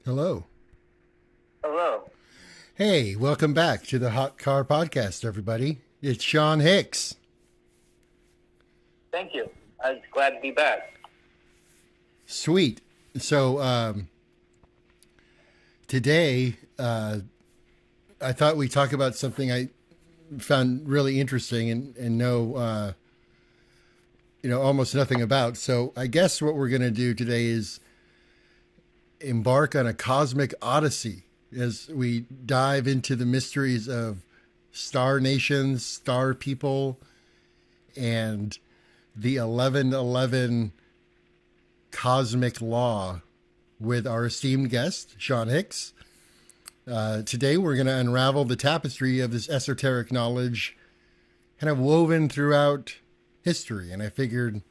Hello. Hello. Hey, welcome back to the Hot Car Podcast, everybody. It's Sean Hicks. Thank you. I'm glad to be back. Sweet. So, today, I thought we'd talk about something I found really interesting and know, almost nothing about. So, I guess what we're going to do today is embark on a cosmic odyssey as we dive into the mysteries of star nations, star people, and the 1111 cosmic law with our esteemed guest, Sean Hicks. Today, we're going to unravel the tapestry of this esoteric knowledge kind of woven throughout history. And I figured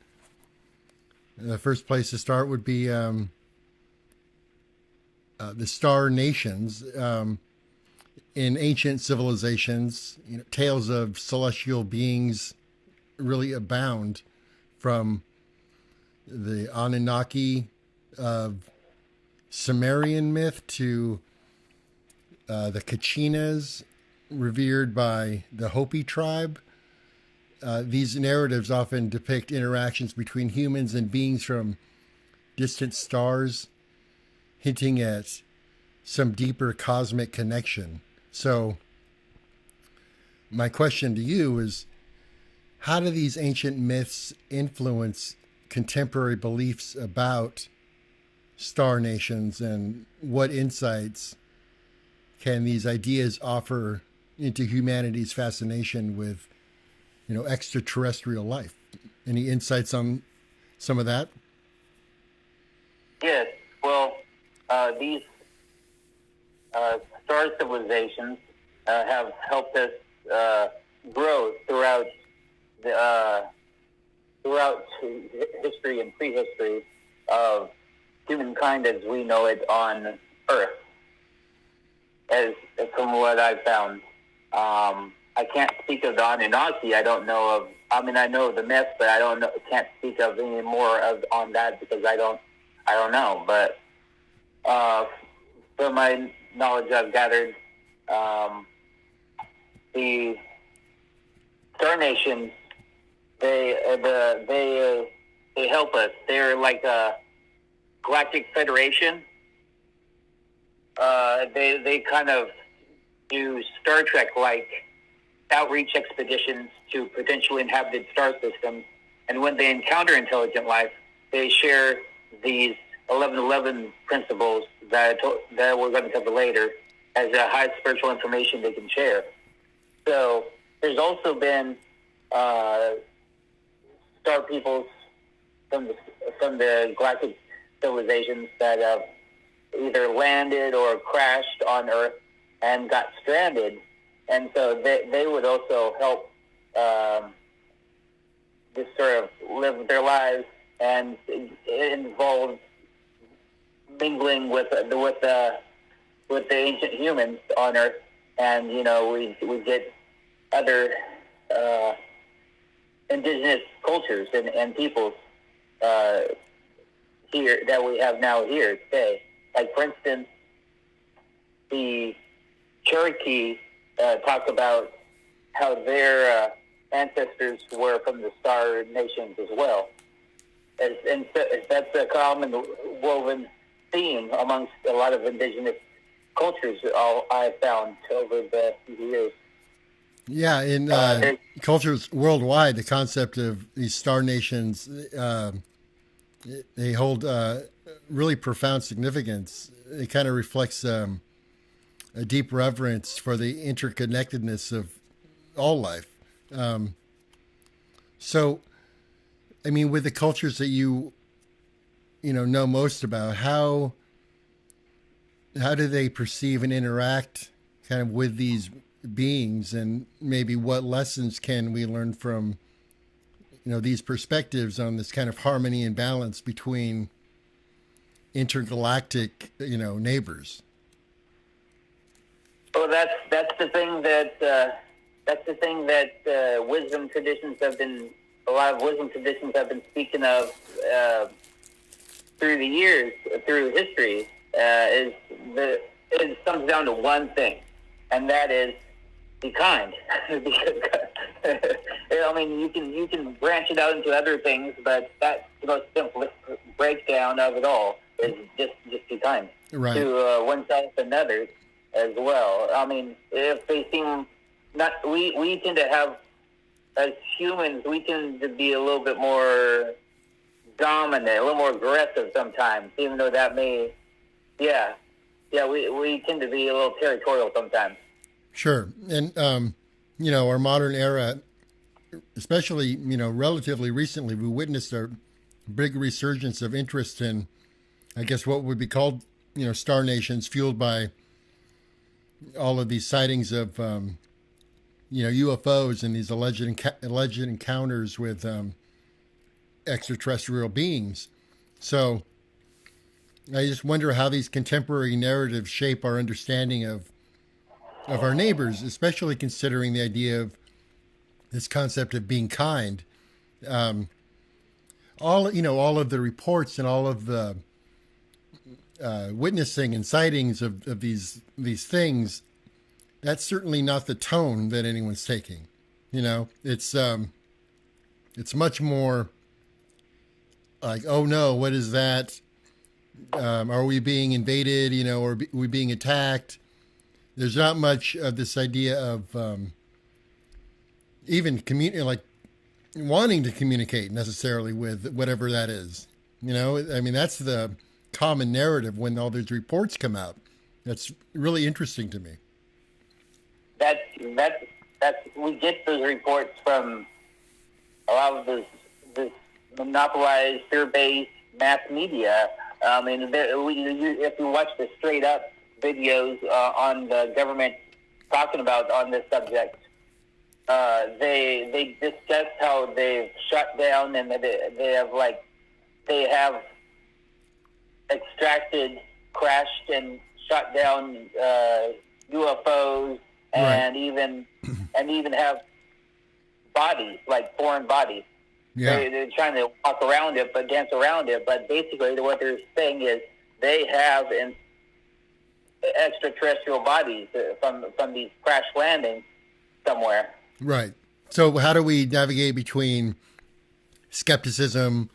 the first place to start would be the star nations. In ancient civilizations, tales of celestial beings really abound, from the Anunnaki of Sumerian myth to the Kachinas, revered by the Hopi tribe. These narratives often depict interactions between humans and beings from distant stars, hinting at some deeper cosmic connection. So, my question to you is, how do these ancient myths influence contemporary beliefs about star nations, and what insights can these ideas offer into humanity's fascination with, extraterrestrial life? Any insights on some of that? Yes. Well, these star civilizations have helped us grow the throughout history and prehistory of humankind as we know it on Earth. As from what I've found, I can't speak of the Anunnaki. I don't know of. I mean, I know the myth, but I don't know. Can't speak of any more of on that because I don't know. But from my knowledge, I've gathered the Star Nations. They help us. They're like a galactic federation. They kind of do Star Trek like outreach expeditions to potentially inhabited star systems, and when they encounter intelligent life, they share these 1111 principles that we're going to cover later as a high spiritual information they can share. So there's also been star peoples from the galactic civilizations that have either landed or crashed on Earth and got stranded, and so they would also help just sort of live their lives, and it involves mingling with the ancient humans on Earth, and we get other indigenous cultures and peoples here that we have now here today. Like, for instance, the Cherokee talk about how their ancestors were from the Star Nations as well. And so that's a common woven theme amongst a lot of indigenous cultures I've found over the years. Yeah, in cultures worldwide, the concept of these star nations, they hold really profound significance. It kind of reflects a deep reverence for the interconnectedness of all life. Um, so, I mean, with the cultures that you know most about, how do they perceive and interact kind of with these beings, and maybe what lessons can we learn from these perspectives on this kind of harmony and balance between intergalactic neighbors? Well, that's the thing that wisdom traditions have been a lot of wisdom traditions have been speaking of through the years, through history. is it comes down to one thing, and that is be kind. Because, I mean, you can branch it out into other things, but that's the most simple breakdown of it all is just be kind Right. to oneself and others as well. I mean, if they seem not, we tend to have, as humans, we tend to be a little bit more dominant, a little more aggressive sometimes, even though that may, yeah, we tend to be a little territorial sometimes. Sure. And, our modern era, especially, relatively recently, we witnessed a big resurgence of interest in, I guess, what would be called, star nations, fueled by all of these sightings of, UFOs and these alleged encounters with extraterrestrial beings. So I just wonder how these contemporary narratives shape our understanding of our neighbors, especially considering the idea of this concept of being kind. Um, all of the reports and all of the witnessing and sightings of these things. That's certainly not the tone that anyone's taking. It's much more like, oh no, what is that? Are we being invaded? Or are we being attacked? There's not much of this idea of even like wanting to communicate necessarily with whatever that is. I mean, that's the common narrative when all these reports come out. That's really interesting to me. That's we get those reports from a lot of this monopolized, fear-based mass media. If you watch the straight up videos on the government talking about on this subject, they discuss how they've shut down and they have extracted, crashed, and shot down UFOs, and Right. even have bodies, like foreign bodies. Yeah. They're trying to walk around it, but dance around it. But basically, what they're saying is they have extraterrestrial bodies from these crash landings somewhere. Right. So how do we navigate between skepticism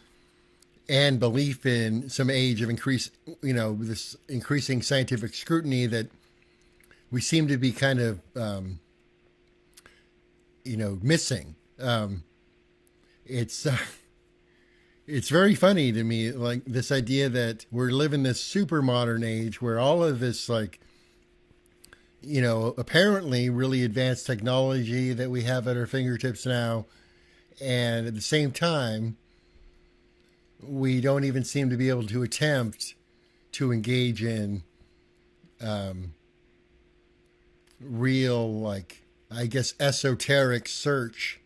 and belief in some age of this increasing scientific scrutiny that we seem to be kind of, missing? It's it's very funny to me, like this idea that we're living this super modern age where all of this, like, apparently really advanced technology that we have at our fingertips now, and at the same time, we don't even seem to be able to attempt to engage in real, like, I guess, esoteric search,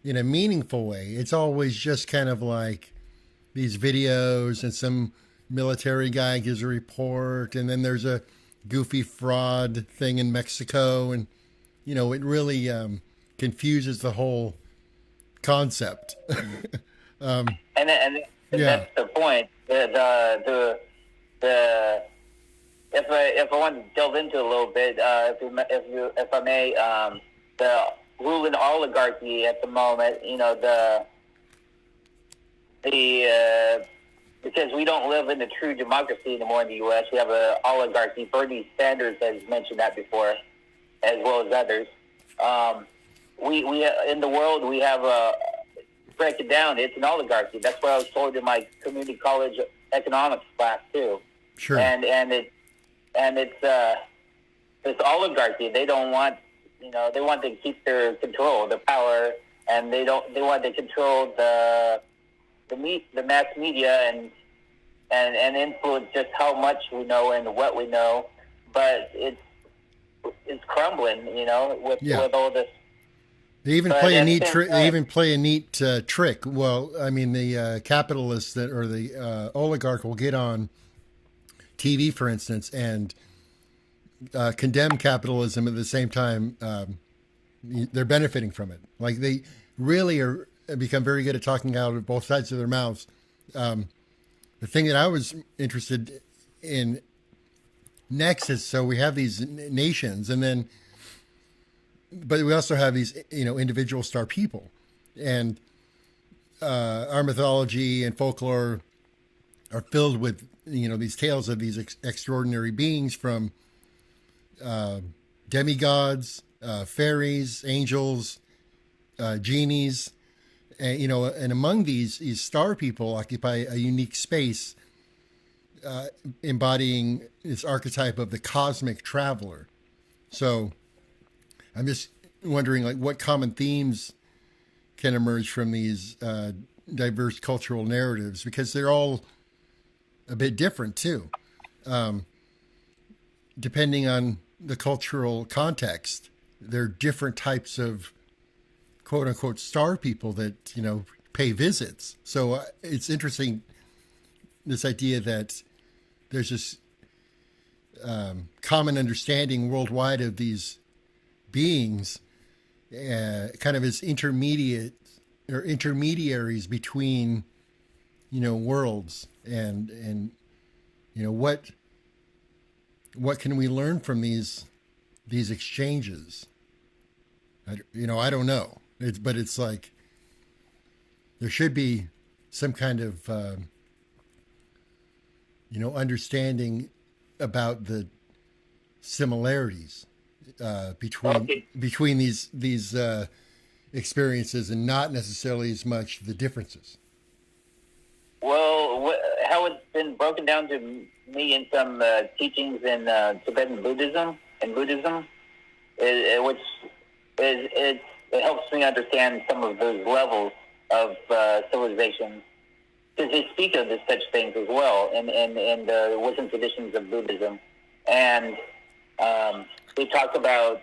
in a meaningful way. It's always just kind of like these videos and some military guy gives a report, and then there's a goofy fraud thing in Mexico, and it really confuses the whole concept. And Yeah. that's the point. The if I want to delve into it a little bit, if I may, the ruling oligarchy at the moment, because we don't live in a true democracy anymore in the U.S. We have an oligarchy. Bernie Sanders has mentioned that before, as well as others. We in the world we have break it down. It's an oligarchy. That's what I was told in my community college economics class too. Sure. And it's this oligarchy. They don't want they want to keep their control, the power, and they want to control the mass media and influence just how much we know and what we know. But it's crumbling, with all this. They even But play a at the neat same trick. time- They even play a neat trick. Well, I mean, the capitalists that or the oligarch will get on TV, for instance, and condemn capitalism at the same time. They're benefiting from it. Like they really are become very good at talking out of both sides of their mouths. The thing that I was interested in nexus. So we have these nations, and then, but we also have these, individual star people, and our mythology and folklore are filled with these tales of these extraordinary beings, from demigods, fairies, angels, genies, and and among these star people occupy a unique space, embodying this archetype of the cosmic traveler. So I'm just wondering, like, what common themes can emerge from these diverse cultural narratives, because they're all a bit different too, depending on the cultural context. There are different types of quote unquote star people that pay visits. So it's interesting, this idea that there's this common understanding worldwide of these beings, kind of as intermediaries between worlds, and what can we learn from these exchanges? I don't know. But it's like there should be some kind of understanding about the similarities between these experiences, and not necessarily as much the differences. Well, how it's been broken down to me in some teachings in Tibetan Buddhism, which it helps me understand some of those levels of civilization, because they speak of such things as well in the wisdom traditions of Buddhism, and they talk about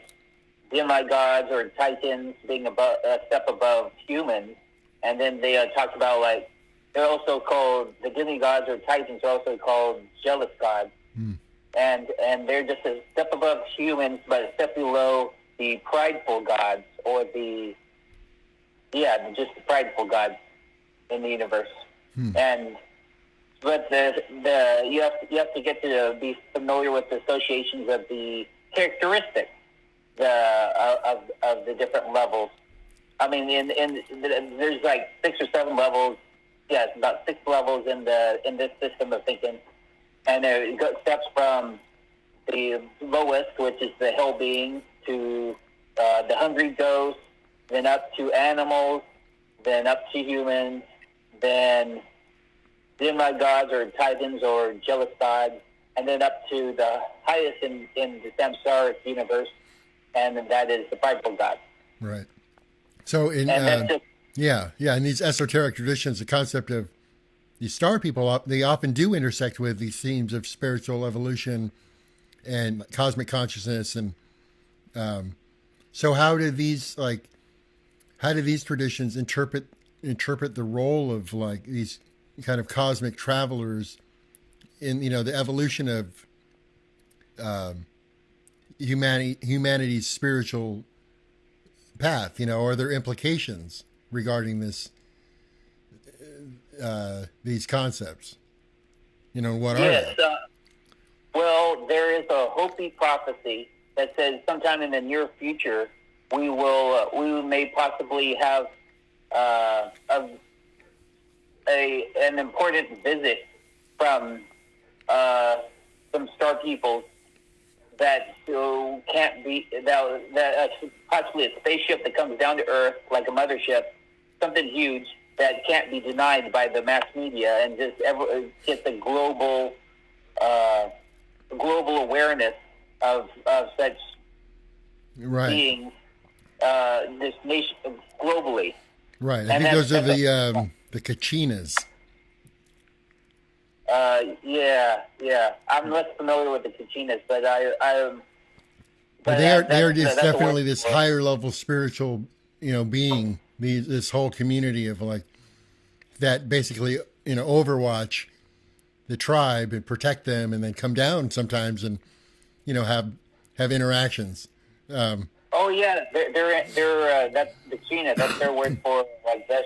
demigods or titans being a step above humans, and then they talk about, like, they're also called, the demigods or titans are also called jealous gods, and they're just a step above humans, but a step below the prideful gods, or just the prideful gods in the universe. But you have to get to be familiar with the associations of the characteristics of the different levels. I mean, there's like 6 or 7 levels. Yeah, it's about 6 levels in this system of thinking, and it steps from the lowest, which is the hell being, to the hungry ghost, then up to animals, then up to humans, then demigods or titans or jealous gods, and then up to the highest in the samsaric universe, and that is the prideful god. Right. So in in these esoteric traditions, the concept of these star people, they often do intersect with these themes of spiritual evolution and cosmic consciousness. And so how do these traditions interpret the role of, like, these kind of cosmic travelers in the evolution of humanity's spiritual path? Are there implications regarding these concepts? What are they? Well, there is a Hopi prophecy that says sometime in the near future we may possibly have an important visit from some star peoples that can't be that possibly a spaceship that comes down to Earth like a mothership, something huge that can't be denied by the mass media, and just gets a global awareness of such beings, this nation globally. Right. I think those are the Kachinas. Yeah. I'm less familiar with the Kachinas, but But they are just definitely this higher level spiritual, being. This whole community of, like, that basically, overwatch the tribe and protect them, and then come down sometimes and, have interactions. Oh yeah, they're that's the Kina. That's their word for, like, the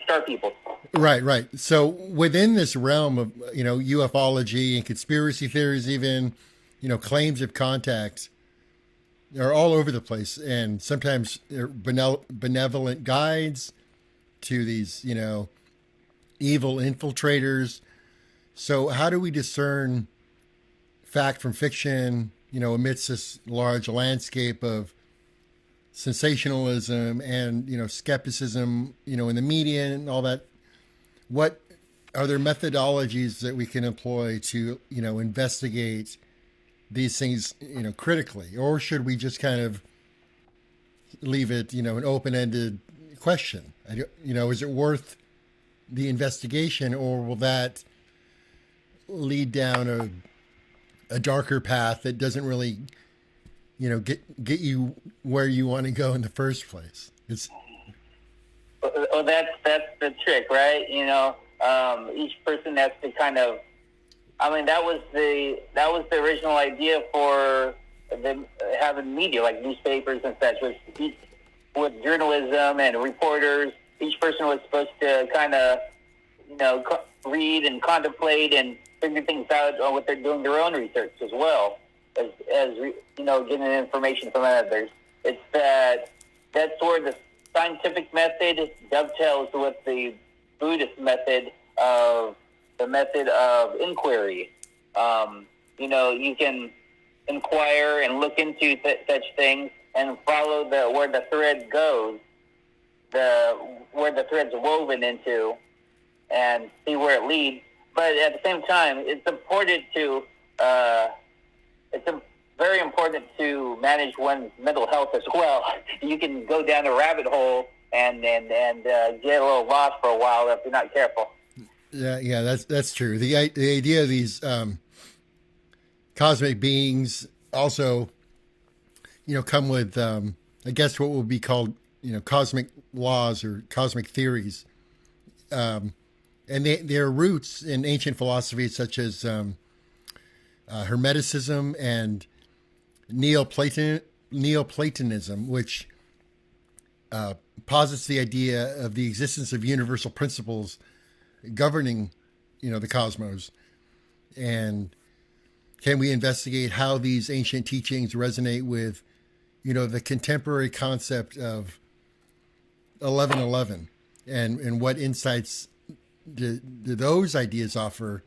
star people. Right, right. So within this realm of ufology and conspiracy theories, even claims of contact are all over the place, and sometimes they're benevolent guides to these evil infiltrators. So how do we discern fact from fiction? Amidst this large landscape of sensationalism and skepticism, in the media and all that. What are there methodologies that we can employ to investigate these things critically, or should we just kind of leave it an open-ended question? Is it worth the investigation, or will that lead down a darker path that doesn't really get you where you want to go in the first place? It's Well, that's the trick, right? Each person has to kind of. I mean, that was the original idea for having media like newspapers and such. With journalism and reporters, each person was supposed to kind of read and contemplate and figure things out what they're doing their own research as well as getting information from others. It's that's where the scientific method dovetails with the Buddhist method of inquiry. You can inquire and look into such things and follow where the thread goes, where the thread's woven into, and see where it leads. But at the same time, it's important to very important to manage one's mental health as well. You can go down a rabbit hole and get a little lost for a while if you're not careful. Yeah, that's true. The idea of these cosmic beings also, come with, I guess, what would be called, cosmic laws or cosmic theories, and their roots in ancient philosophies such as Hermeticism and Neoplatonism, which posits the idea of the existence of universal principles governing, the cosmos. And can we investigate how these ancient teachings resonate with, the contemporary concept of 1111, and what insights do those ideas offer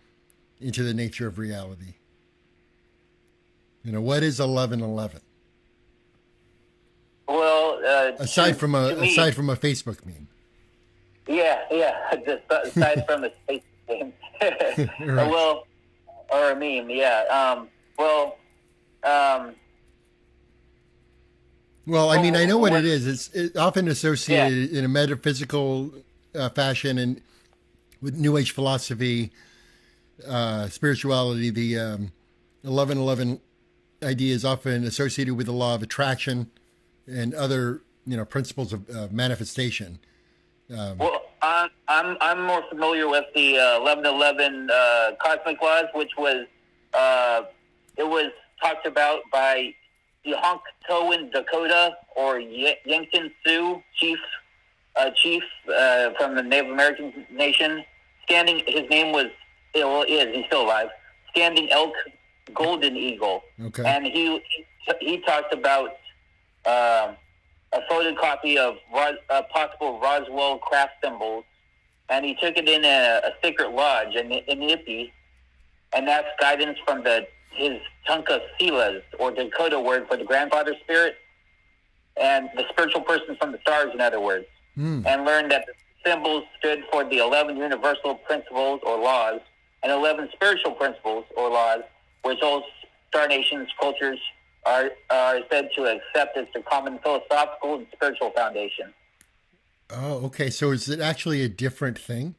into the nature of reality? What is 1111? Well, aside from a Facebook meme. Yeah. Just aside from the space game. Right. Well, or a meme, yeah. Well, I mean, I know what it is. It's often associated in a metaphysical fashion and with New Age philosophy, spirituality. The 1111 idea is often associated with the law of attraction and other, principles of manifestation. Well, I'm more familiar with the 1111 cosmic laws, which was it was talked about by Yonktowan Dakota or Yankton Sioux chief from the Native American nation. His name was he's still alive. Standing Elk Golden Eagle. Okay. And he talked about a photocopy of possible Roswell craft symbols, and he took it in a secret lodge in Ipi, and asked guidance from his Tunka Silas, or Dakota word for the grandfather spirit, and the spiritual person from the stars, in other words, and learned that the symbols stood for the 11 universal principles or laws, and 11 spiritual principles or laws, which all star nations, cultures are said to accept as the common philosophical and spiritual foundation. Oh, okay. So is it actually a different thing?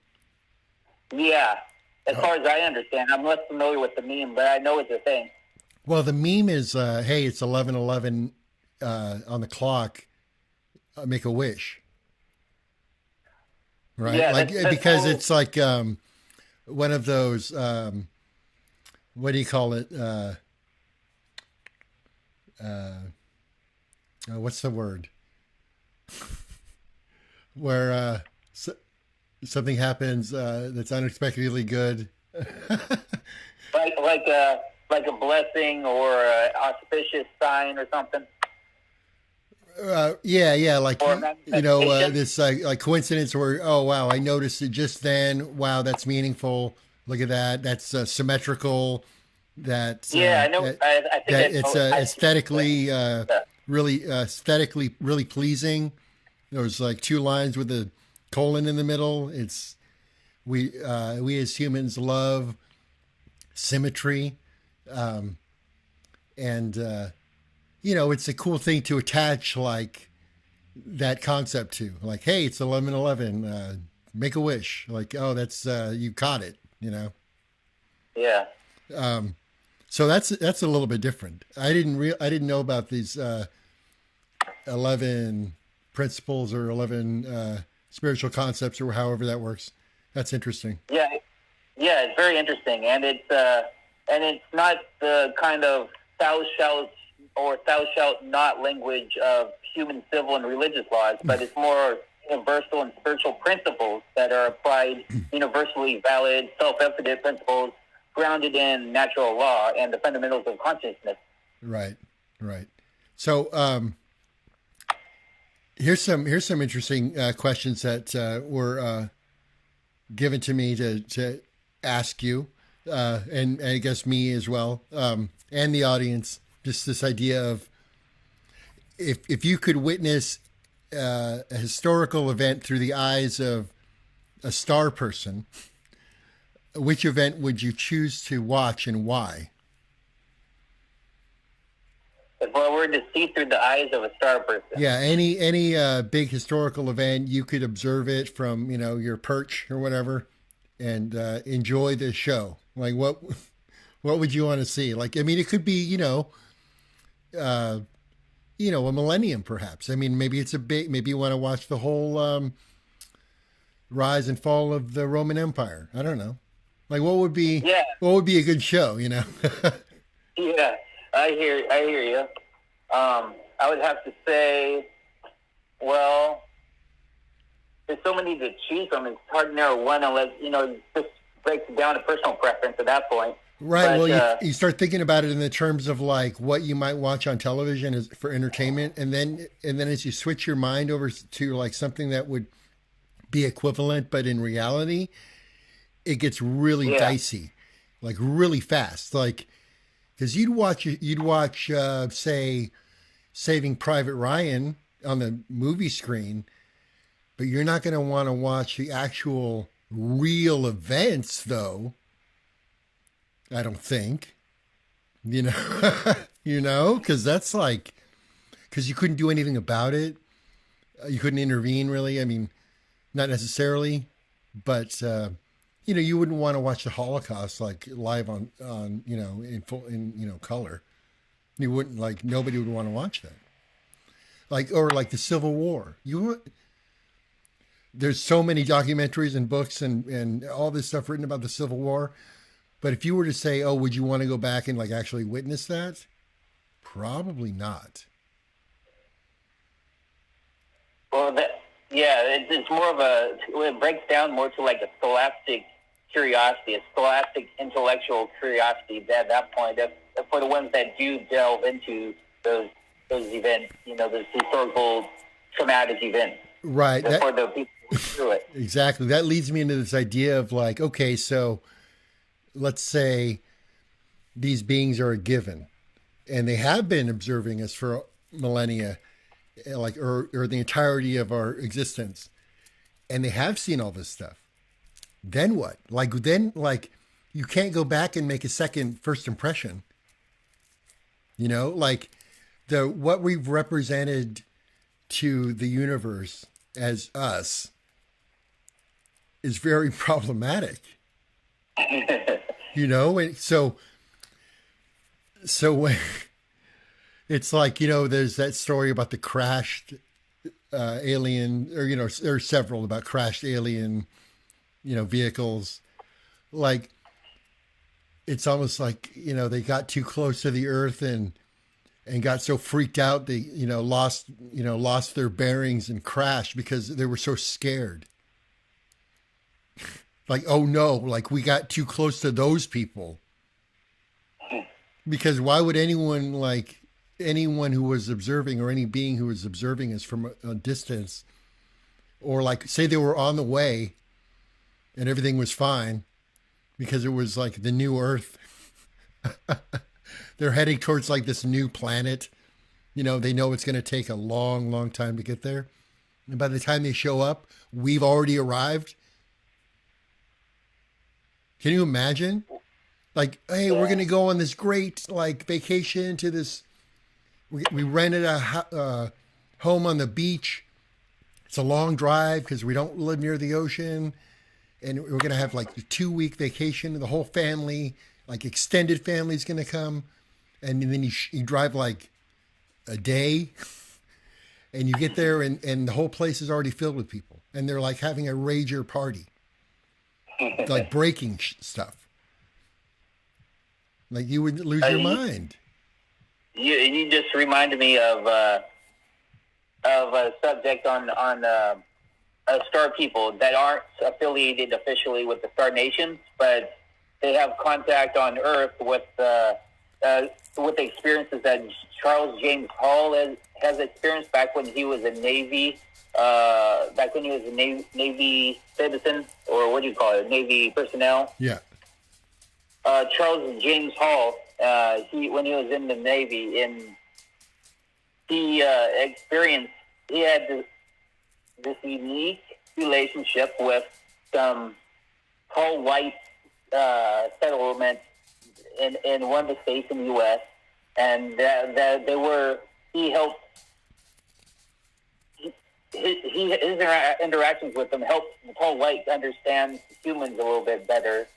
Yeah. As far as I understand, I'm less familiar with the meme, but I know it's a thing. Well, the meme is, hey, it's 11:11 on the clock. Make a wish, right? Yeah, like that's because cool. it's like one of those. What do you call it? What's the word? Where something happens that's unexpectedly good. like like a blessing or a auspicious sign or something, Yeah, like or a manifestation. this like coincidence where oh wow, I noticed it just then. Wow, that's meaningful. Look at that. That's symmetrical. That Yeah, I know. I think that it's aesthetically yeah. really aesthetically really pleasing. There's like two lines with a colon in the middle. It's we as humans love symmetry, and it's a cool thing to attach like that concept to. Like, hey, it's 11:11. Make a wish. Like, oh, that's you caught it. Yeah. So that's a little bit different. I didn't know about these 11 principles or 11 spiritual concepts or however that works. That's interesting. Yeah, yeah, it's very interesting, and it's not the kind of thou shalt or thou shalt not language of human civil and religious laws, but it's more universal and spiritual principles that are applied, universally valid, self-evident principles grounded in natural law and the fundamentals of consciousness. Right, right. So here's some interesting questions that were given to me to ask you, and I guess me as well, and the audience. Just this idea of if you could witness a historical event through the eyes of a star person, which event would you choose to watch and why? If I were to see through the eyes of a star person, Yeah, any big historical event, you could observe it from your perch or whatever, and enjoy the show. Like what would you want to see? Like I mean, it could be a millennium perhaps. I mean, maybe it's a big. Maybe you want to watch the whole rise and fall of the Roman Empire. I don't know. Like yeah, what would be a good show? yeah, I hear you. I would have to say, well, there's so many to choose from. It's hard to narrow one unless just breaks it down to personal preference at that point. Right. But Well, you start thinking about it in the terms of like what you might watch on television as for entertainment, and then as you switch your mind over to like something that would be equivalent, but in reality, it gets really yeah, dicey, like really fast. Like because you'd watch say Saving Private Ryan on the movie screen, but you're not going to want to watch the actual real events, though. I don't think. You know, because that's like because you couldn't do anything about it. You couldn't intervene, really. I mean, not necessarily, but you wouldn't want to watch the Holocaust like live on in full in color. You wouldn't like nobody would want to watch that. Like or like the Civil War. There's so many documentaries and books and all this stuff written about the Civil War. But if you were to say, oh, would you want to go back and like actually witness that? Probably not. well, yeah, it's more of it breaks down more to like a scholastic curiosity, a scholastic intellectual curiosity at that point. For the ones that do delve into those events, those historical traumatic events. Right. For the people who do it. Exactly. That leads me into this idea of like, okay, so let's say these beings are a given and they have been observing us for millennia, like, or the entirety of our existence, and they have seen all this stuff. Then what? Like, you can't go back and make a second first impression. Like what we've represented to the universe as us is very problematic. And so when it's like there's that story about the crashed alien, or there are several about crashed alien vehicles. Like it's almost like they got too close to the earth and got so freaked out they lost their bearings and crashed because they were so scared. Like, oh no, like we got too close to those people. Because why would anyone who was observing, or any being who was observing us from a distance, or like say they were on the way and everything was fine because it was like the new Earth. They're heading towards like this new planet. They know it's going to take a long, long time to get there. And by the time they show up, we've already arrived. Can you imagine? Like, hey, we're Yeah. going to go on this great like vacation to this. We rented a home on the beach. It's a long drive because we don't live near the ocean, and we're going to have like a 2 week vacation. The whole family, like extended family, is going to come, and then you drive like a day, and you get there, and the whole place is already filled with people, and they're like having a rager party, like breaking stuff. Like you would lose your You, mind. you just reminded me of a subject on Star people that aren't affiliated officially with the Star Nations, but they have contact on Earth with the experiences that Charles James Hall has experienced back when he was a Navy citizen, or what do you call it, Navy personnel. Yeah. Charles James Hall, when he was in the Navy, he experienced, he had this unique relationship with some tall white settlement in one of the states in the U.S., and that they were, he helped, his interactions with them helped the tall whites understand humans a little bit better.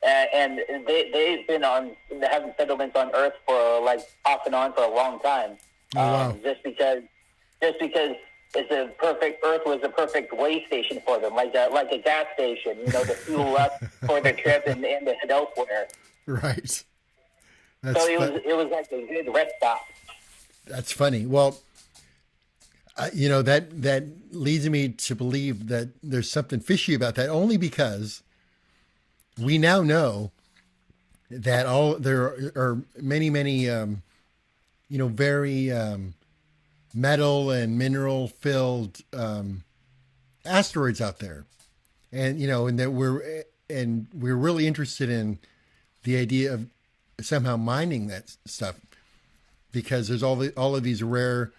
And they've been having settlements on Earth for like off and on for a long time. Oh wow. Just because Earth was a perfect way station for them, like a gas station, to fuel up for their trip and to head elsewhere. Right. So That's it was like a good rest stop. that's funny. Well, that leads me to believe that there's something fishy about that. Only because we now know that there are many very metal and mineral filled asteroids out there, and we're really interested in the idea of somehow mining that stuff, because there's all of these rare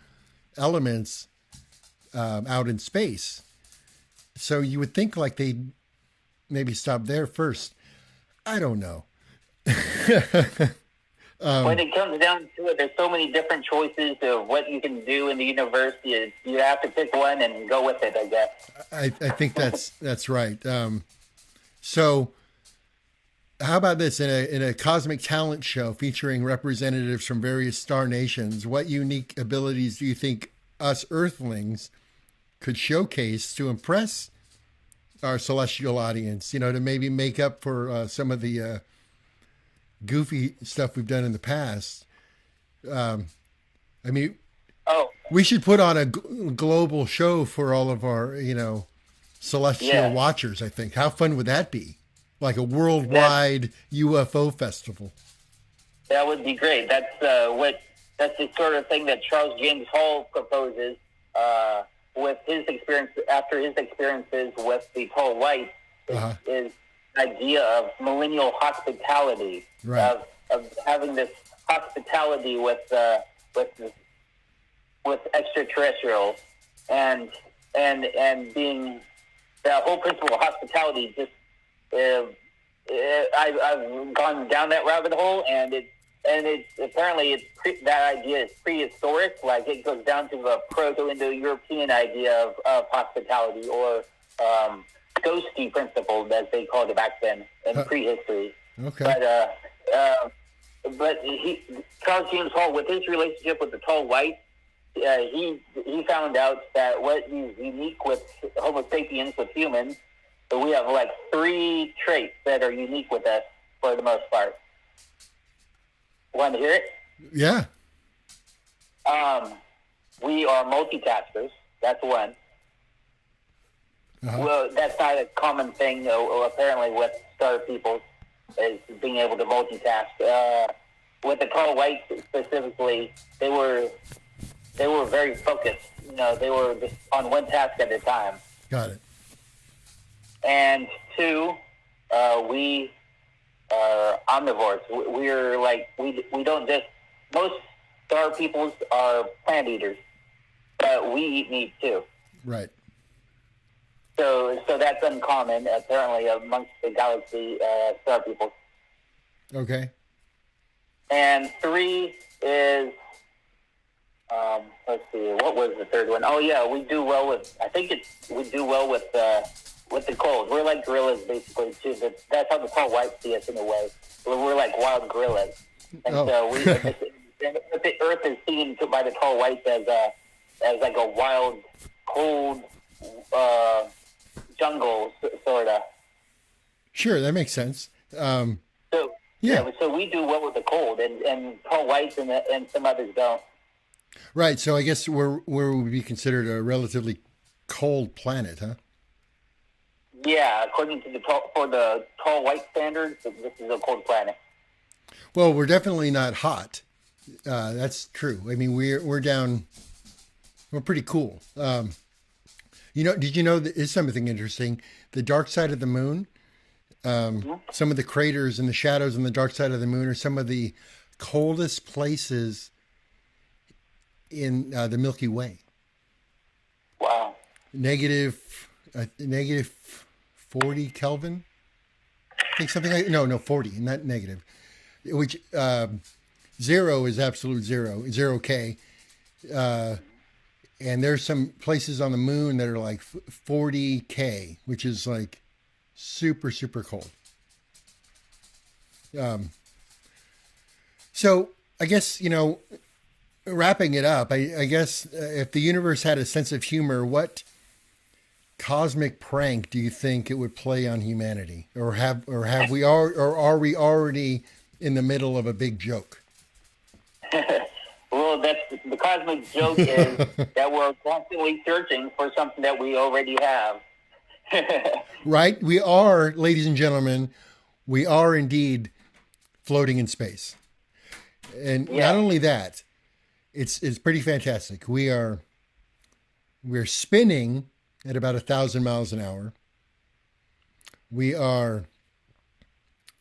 elements out in space. So you would think like they maybe stop there first. I don't know. When it comes down to it, there's so many different choices of what you can do in the universe. You have to pick one and go with it, I guess. I think that's right. So how about this, in a cosmic talent show featuring representatives from various star nations? What unique abilities do you think us Earthlings could showcase to impress our celestial audience? To maybe make up for some of the goofy stuff we've done in the past. I mean, Oh, we should put on a global show for all of our, celestial yeah. watchers. I think. How fun would that be? Like a worldwide UFO festival. That would be great. That's the sort of thing that Charles James Hall proposes with his experience after his experiences with the tall whites Uh-huh. is idea of millennial hospitality, Right. of having this hospitality with extraterrestrials, and being the whole principle of hospitality. Just I've gone down that rabbit hole, and it's apparently that idea is prehistoric. Like it goes down to the Proto-Indo-European idea of hospitality, or ghosty principle, as they called it back then in prehistory. Okay. But Charles James Hall, with his relationship with the tall white, he found out that what is unique with Homo sapiens, with humans, that we have like 3 traits that are unique with us for the most part. Want to hear it? Yeah. We are multitaskers. That's one. well, that's not a common thing, apparently, with star people, is being able to multitask. With the tall whites specifically, they were very focused. You know, they were just on one task at a time. Got it. And two, we are omnivores. We're like we don't just most star peoples are plant eaters, but we eat meat too. Right. So that's uncommon apparently amongst the galaxy star peoples. Okay. And three is let's see, what was the third one? Oh yeah, we do well with. I think we do well with the cold. We're like gorillas basically too. But that's how the tall whites see us in a way. We're like wild gorillas, and so we. The Earth is seen by the tall whites as like a wild, cold jungle sort of. Sure, that makes sense. So yeah, so we do well with the cold, and tall whites and some others don't. Right. So I guess we're would be considered a relatively cold planet, huh? Yeah, according to the tall white standards, this is a cold planet. Well, we're definitely not hot. That's true. I mean, we're down. We're pretty cool. Did you know that is something interesting? The dark side of the moon. Some of the craters and the shadows on the dark side of the moon are some of the coldest places in the Milky Way. Wow. Negative 40 Kelvin. I think something like 40, not negative. Which zero is absolute zero K. And there's some places on the moon that are like 40 K, which is like super, super cold. So I guess, wrapping it up, I guess if the universe had a sense of humor, what cosmic prank do you think it would play on humanity? Or are we already in the middle of a big joke? Well, that's the cosmic joke is that we're constantly searching for something that we already have. Right? We are, ladies and gentlemen, we are indeed floating in space. And not only that, it's pretty fantastic. We're spinning at about 1,000 miles an hour. We are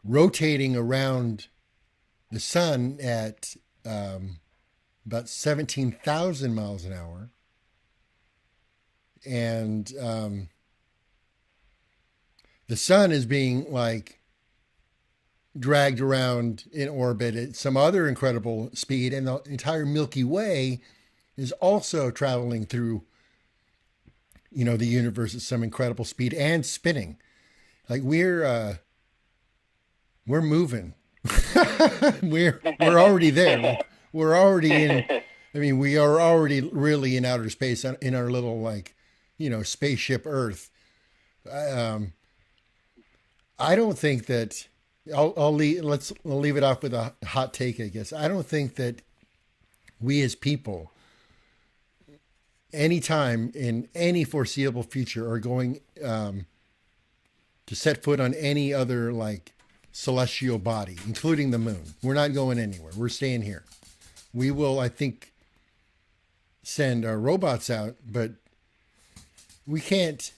rotating around the sun at about 17,000 miles an hour. And the sun is being like dragged around in orbit at some other incredible speed. And the entire Milky Way is also traveling through, the universe at some incredible speed and spinning. Like we're moving. we're already there. We're already in. I mean, we are already really in outer space in our little spaceship Earth. I don't think that I'll leave it off with a hot take, I guess. I don't think that we as people, anytime in any foreseeable future, are going to set foot on any other celestial body, including the moon. We're not going anywhere. We're staying here. We will, I think, send our robots out, but we can't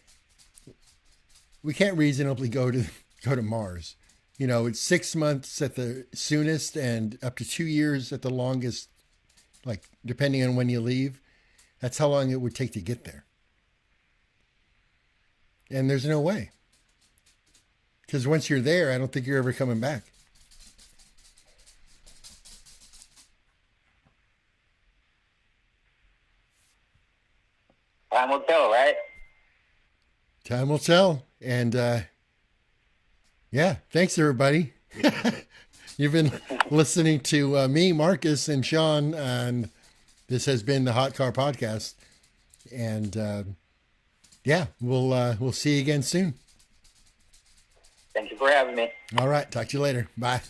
reasonably go to Mars. It's 6 months at the soonest and up to 2 years at the longest, depending on when you leave. That's how long it would take to get there. And there's no way. Because once you're there, I don't think you're ever coming back. Time will tell, right? Time will tell. And thanks everybody. You've been listening to me, Marcus, and Sean, and this has been the Hot Car Podcast. And we'll see you again soon. Thank you for having me. All right. Talk to you later. Bye.